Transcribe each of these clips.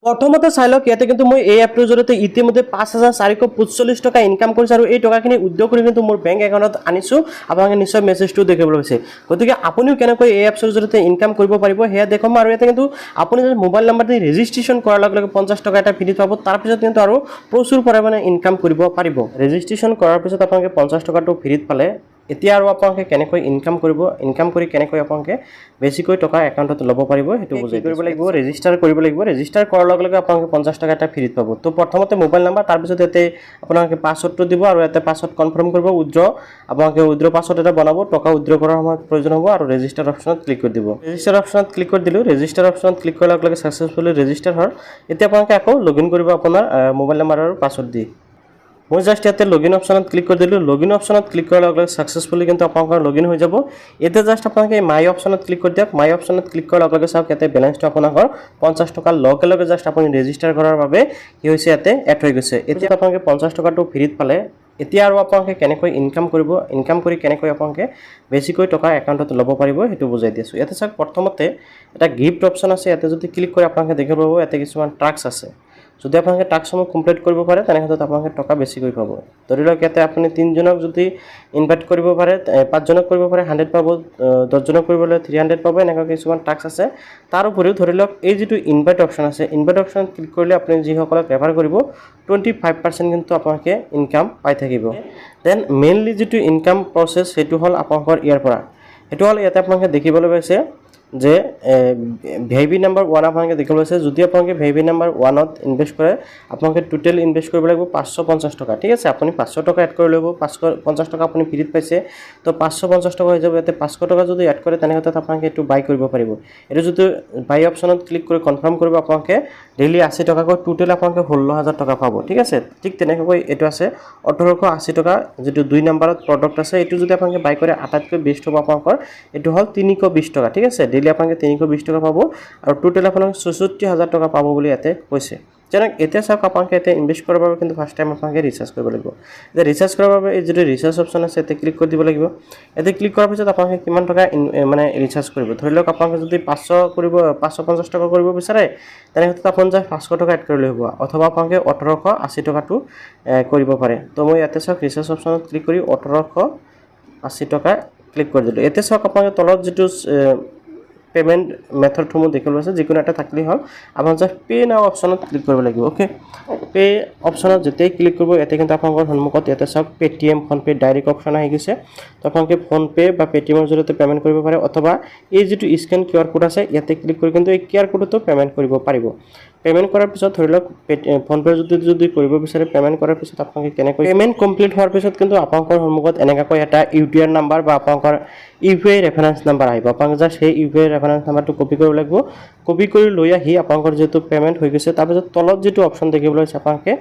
প্ৰথমতে চাই লওক ইয়াতে কিন্তু মই এই এপটোৰ জৰিয়তে ইতিমধ্যে ৫,৪৪৫ টকা ইনকাম কৰিছোঁ আৰু এই টকাখিনি উইথড্ৰ কৰি কিন্তু মোৰ বেংক একাউণ্টত আনিছোঁ। আপোনালোকে নিশ্চয় মেছেজটো দেখিবলৈ পাইছে। গতিকে আপুনিও কেনেকৈ এই এপছৰ জৰিয়তে ইনকাম কৰিব পাৰিব সেয়া দেখুৱাম। আৰু ইয়াতে কিন্তু আপুনি যদি মোবাইল নাম্বাৰ দি ৰেজিষ্ট্ৰেশ্যন কৰাৰ লগে লগে 50 টকা এটা ফ্ৰীত পাব। তাৰপিছত কিন্তু আৰু প্ৰচুৰ পৰিমাণে ইনকাম কৰিব পাৰিব। ৰেজিষ্ট্ৰেশ্যন কৰাৰ পিছত আপোনালোকে 50 টকাটো ফ্ৰীত পালে এতিয়া আৰু আপোনালোকে কেনেকৈ ইনকাম কৰিব, ইনকাম কৰি কেনেকৈ আপোনালোকে বেছিকৈ টকা একাউণ্টত ল'ব পাৰিব সেইটো বুজাই কৰিব লাগিব। ৰেজিষ্টাৰ কৰিব লাগিব। ৰেজিষ্টাৰ কৰাৰ লগে লগে আপোনালোকে 50 টকা এটা ফ্ৰীত পাব। তো প্ৰথমতে মোবাইল নাম্বাৰ, তাৰপিছত ইয়াতে আপোনালোকে পাছৱৰ্ডটো দিব আৰু ইয়াতে পাছৱৰ্ড কনফাৰ্ম কৰিব। আপোনালোকে উইথড্ৰ পাছৱৰ্ড এটা বনাব, টকা উইথড্ৰ কৰাৰ সময়ত প্ৰয়োজন হ'ব আৰু ৰেজিষ্টাৰ অপশ্যনত ক্লিক কৰি দিব। ৰেজিষ্টাৰ অপশ্যনত ক্লিক কৰি দিলোঁ। ৰেজিষ্টাৰ অপশ্যনত ক্লিক কৰাৰ লগে লগে ছাকচেছফুলি ৰেজিষ্টাৰ হ'ল। এতিয়া আপোনালোকে আকৌ লগইন কৰিব আপোনাৰ মোবাইল নাম্বাৰ আৰু পাছৱৰ্ড দি। মই জাষ্ট ইয়াতে লগইন অপশ্যনত ক্লিক কৰি দিলোঁ। লগইন অপশ্যনত ক্লিক কৰাৰ লগে লগে ছাকচেছফুলি কিন্তু আপোনালোকৰ লগইন হৈ যাব। এতিয়া জাষ্ট আপোনালোকে মাই অপশ্যনত ক্লিক কৰি দিয়ক। মাই অপশ্যনত ক্লিক কৰাৰ লগে লগে চাওক ইয়াতে বেলেঞ্চটো আপোনালোকৰ 50 টকাৰ লগে লগে জাষ্ট আপুনি ৰেজিষ্টাৰ কৰাৰ বাবে কি হৈছে ইয়াতে এড হৈ গৈছে। এতিয়া আপোনালোকে 50 টকাটো ফ্ৰীত পালে। এতিয়া আৰু আপোনালোকে কেনেকৈ ইনকাম কৰিব, ইনকাম কৰি কেনেকৈ আপোনালোকে বেছিকৈ টকা একাউণ্টত ল'ব পাৰিব সেইটো বুজাই দিছোঁ। ইয়াতে চাওক প্ৰথমতে এটা গিফ্ট অপশ্যন আছে। ইয়াতে যদি ক্লিক কৰি আপোনালোকে দেখিব পাব ইয়াতে কিছুমান টাস্ক আছে। যদি আপোনালোকে টাস্কসমূহ কমপ্লিট কৰিব পাৰে তেনেহ'লে আপোনালোকে টকা বেছিকৈ পাব। ধৰি লওক ইয়াতে আপুনি 3জনক যদি ইনভাইট কৰিব পাৰে, 5জনক কৰিব পাৰে 100 পাব, 10জনক কৰিবলৈ 300 পাব। এনেকুৱা কিছুমান টাস্ক আছে। তাৰ উপৰিও ধৰি লওক এই যিটো ইনভাইট অপশ্যন আছে, ইনভাইট অপশ্যনত ক্লিক কৰিলে আপুনি যিসকলক ৰেফাৰ কৰিব 25% কিন্তু আপোনালোকে ইনকাম পাই থাকিব। দেন মেইনলি যিটো ইনকাম প্ৰচেছ সেইটো হ'ল আপোনালোকৰ ইয়াৰ পৰা। সেইটো হ'ল ইয়াতে আপোনালোকে দেখিবলৈ পাইছে যে ভিআইপি নাম্বাৰ 1 আপোনালোকে দেখিবলৈ পাইছে। যদি আপোনালোকে ভিআইপি নাম্বাৰ 1ত ইনভেষ্ট কৰে আপোনালোকে টোটেল ইনভেষ্ট কৰিব লাগিব 550 টকা। ঠিক আছে, আপুনি 500 টকা এড কৰি ল'ব। 550 টকা আপুনি ফ্ৰীত পাইছে, তো 550 টকা হৈ যাব। ইয়াতে 500 টকা যদি এড কৰে তেনেহ'লে আপোনালোকে এইটো বাই কৰিব পাৰিব। এইটো যদি বাই অপশ্যনত ক্লিক কৰি কনফাৰ্ম কৰিব আপোনালোকে ডেইলি 80 টকাকৈ টোটেল আপোনালোকে 16,000 টকা পাব। ঠিক আছে, ঠিক তেনেকৈ এইটো আছে 1880 টকা যিটো 2 নম্বৰত প্ৰডাক্ট আছে। এইটো যদি আপোনালোকে বাই কৰে আটাইতকৈ বেষ্ট হ'ব আপোনালোকৰ এইটো হ'ল 320 টকা। ঠিক আছে, ডেইলি আপোনালোকে 320 টকা পাব আৰু টোটেল আপোনালোকে 64,000 টকা পাব বুলি ইয়াতে কৈছে। যেনে এতিয়া চাওক আপোনালোকে এতিয়া ইনভেষ্ট কৰাৰ বাবে কিন্তু ফাৰ্ষ্ট টাইম আপোনালোকে ৰিচাৰ্জ কৰিব লাগিব। এতিয়া ৰিচাৰ্জ কৰাৰ বাবে এই যিটো ৰিচাৰ্জ অপশ্যন আছে ইয়াতে ক্লিক কৰি দিব লাগিব। ইয়াতে ক্লিক কৰাৰ পিছত আপোনালোকে কিমান টকা মানে ৰিচাৰ্জ কৰিব। ধৰি লওক আপোনালোকে যদি 550 টকা কৰিব বিচাৰে তেনেহ'লে আপুনি যায় 500 টকা এড কৰিলে হ'ব, অথবা আপোনালোকে 1880 টকাটো কৰিব পাৰে। তো মই ইয়াতে চাওক ৰিচাৰ্জ অপশ্যনত ক্লিক কৰি 1880 টকা ক্লিক কৰি দিলোঁ। এতিয়া চাওক আপোনালোকে তলত যিটো পেমেণ্ট মেথডসমূহ দেখিবলৈ আছে যিকোনো এটা থাকিলেই হ'ল। আপোনালোকে জাষ্ট পে নাও অপশ্যনত ক্লিক কৰিব লাগিব। অ'কে, পে অপশ্যনত যেতিয়াই ক্লিক কৰিব ইয়াতে কিন্তু আপোনালোকৰ সন্মুখত ইয়াতে চাওক পেটিএম, ফোনপে ডাইৰেক্ট অপশ্যন আহি গৈছে। তো আপোনালোকে ফোনপে বা পেটিএমৰ জৰিয়তে পেমেণ্ট কৰিব পাৰে, অথবা এই যিটো স্কেন QR কোড আছে ইয়াতে ক্লিক কৰি কিন্তু এই QR কোডতো পেমেণ্ট কৰিব পাৰিব। পেমেণ্ট কৰাৰ পিছত ধৰি লওক ফোনপে যদি কৰিব বিচাৰে পেমেণ্ট কৰাৰ পিছত আপোনালোকে কেনেকৈ পেমেণ্ট কমপ্লিট হোৱাৰ পিছত কিন্তু আপোনালোকৰ সন্মুখত এনেকুৱাকৈ এটা UPI নাম্বাৰ বা আপোনালোকৰ UPI ৰেফাৰেঞ্চ নাম্বাৰ আহিব। আপোনালোকে জাষ্ট সেই UPI ৰেফাৰেঞ্চ নাম্বাৰটো কপি কৰিব লাগিব। কপি কৰি লৈ আহি আপোনালোকৰ যিটো পেমেণ্ট হৈ গৈছে তাৰপিছত তলত যিটো অপশ্যন দেখিবলৈ আছে আপোনালোকে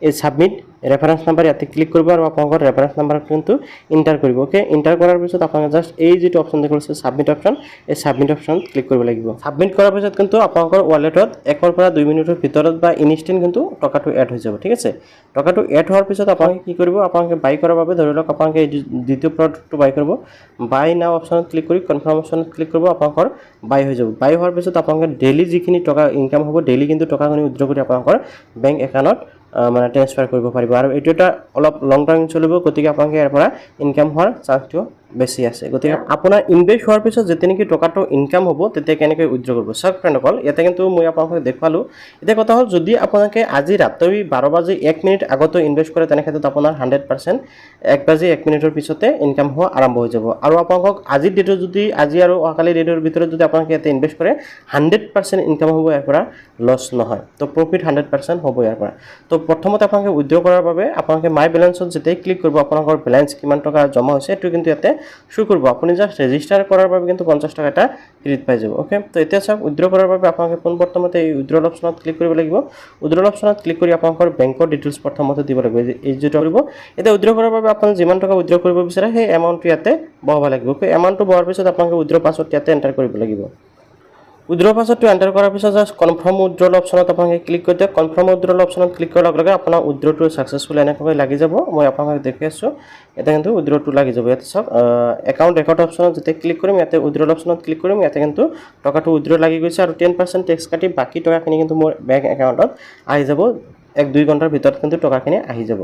এই ছাবমিট ৰেফাৰেঞ্চ নাম্বাৰ ইয়াতে ক্লিক কৰিব আৰু আপোনালোকৰ ৰেফাৰেঞ্চ নাম্বাৰ কিন্তু ইণ্টাৰ কৰিব। অ'কে, ইণ্টাৰ কৰাৰ পিছত আপোনালোকে জাষ্ট এই যিটো অপশ্যন দেখিবলৈ আছে ছাবমিট অপশ্যন, এই ছাবমিট অপশ্যন ক্লিক কৰিব লাগিব। ছাবমিট কৰাৰ পিছত কিন্তু আপোনালোকৰ ৱালেটত 1 পৰা 2 মিনিটৰ ভিতৰত বা ইনষ্টেণ্ট কিন্তু টকাটো এড হৈ যাব। ঠিক আছে, টকাটো এড হোৱাৰ পিছত আপোনালোকে কি কৰিব, আপোনালোকে বাই কৰাৰ বাবে ধৰি লওক আপোনালোকে এই দ্বিতীয় প্ৰডাক্টটো বাই কৰিব। বাই নাও অপশ্যনত ক্লিক কৰি কনফাৰ্ম অপশ্যনত ক্লিক কৰিব, আপোনালোকৰ বাই হৈ যাব। বাই হোৱাৰ পিছত আপোনালোকে ডেইলি যিখিনি টকা ইনকাম হ'ব ডেইলি কিন্তু টকাখিনি উইথড্ৰ কৰি আপোনালোকৰ বেংক একাউণ্টত মানে ট্ৰেন্সফাৰ কৰিব পাৰিব। আৰু এইটো এটা অলপ লং টাইম চলিব, গতিকে আপোনালোকে ইয়াৰ পৰা ইনকাম হোৱাৰ চান্সটো বেছি আছে। গতিকে আপোনাৰ ইনভেষ্ট হোৱাৰ পিছত যেতিয়া নেকি টকাটো ইনকাম হ'ব তেতিয়া কেনেকৈ উইথড্ৰ কৰিব চাওক ফ্ৰেণ্ডসকল। ইয়াতে কিন্তু মই আপোনালোকক দেখুৱালোঁ। এতিয়া কথা হ'ল যদি আপোনালোকে আজি ৰাতি 12:01 আগতো ইনভেষ্ট কৰে তেনেক্ষেত্ৰত আপোনাৰ 100% 1:01 পিছতে ইনকাম হোৱা আৰম্ভ হৈ যাব। আৰু আপোনালোকক আজিৰ ডেটত যদি আজি আৰু অহাকালিৰ ডেটৰ ভিতৰত যদি আপোনালোকে ইয়াতে ইনভেষ্ট কৰে 100% ইনকাম হ'ব, ইয়াৰ পৰা লছ নহয়। তো প্ৰফিট 100% হ'ব ইয়াৰ পৰা। তো প্ৰথমতে আপোনালোকে উইথড্ৰ কৰাৰ বাবে আপোনালোকে মাই বেলেঞ্চত যেতিয়াই ক্লিক কৰিব আপোনালোকৰ বেলেঞ্চ কিমান টকা জমা হৈছে এইটো কিন্তু ইয়াতে শ্ব' কৰিব। আপুনি জাষ্ট ৰেজিষ্টাৰ কৰাৰ বাবে কিন্তু 50 টকা এটা ফ্ৰীত পাই যাব। অ'কে, তো এতিয়া চাওক উইথড্ৰ কৰাৰ বাবে আপোনালোকে পোনপ্ৰথমতে এই উইথড্ৰল অপশ্যনত ক্লিক কৰিব লাগিব। উইথড্ৰল অপশ্যনত ক্লিক কৰি আপোনালোকৰ বেংকৰ ডিটেইলছ প্ৰথমতে দিব লাগিব। এই যিটো কৰিব এতিয়া উইথড্ৰ কৰাৰ বাবে আপুনি যিমান টকা উইথড্ৰ কৰিব বিচাৰে সেই এমাউণ্টটো ইয়াতে বহাব লাগিব। এমাউণ্টটো বহাৰ পিছত আপোনালোকে উইথড্ৰ পাছৱৰ্ড ইয়াতে এণ্টাৰ কৰিব লাগিব। উইথড্ৰ পাছৱৰ্ডটো এণ্টাৰ কৰাৰ পিছত জাষ্ট কনফাৰ্ম উইথড্ৰল অপশ্যনত আপোনালোকে ক্লিক কৰি দিয়ক কনফাৰ্ম উইথড্ৰল অপশ্যনত ক্লিক কৰাৰ লগে লগে আপোনাৰ উইথড্ৰটো ছাকচেছফুল এনেকৈ লাগি যাব মই আপোনালোকক দেখুৱাই আছোঁ এটা কিন্তু উইথড্ৰটো লাগি যাব ইয়াতে চাওক একাউণ্ট ৰেকৰ্ড অপশ্যনত যেতিয়া ক্লিক কৰিম ইয়াতে উইথড্ৰল অপশ্যনত ক্লিক কৰিম ইয়াতে কিন্তু টকাটো উইথড্ৰ লাগি গৈছে আৰু 10% টেক্স কাটি বাকী টকাখিনি কিন্তু মোৰ বেংক একাউণ্টত আহি যাব 1-2 ঘণ্টাৰ ভিতৰত কিন্তু টকাখিনি আহি যাব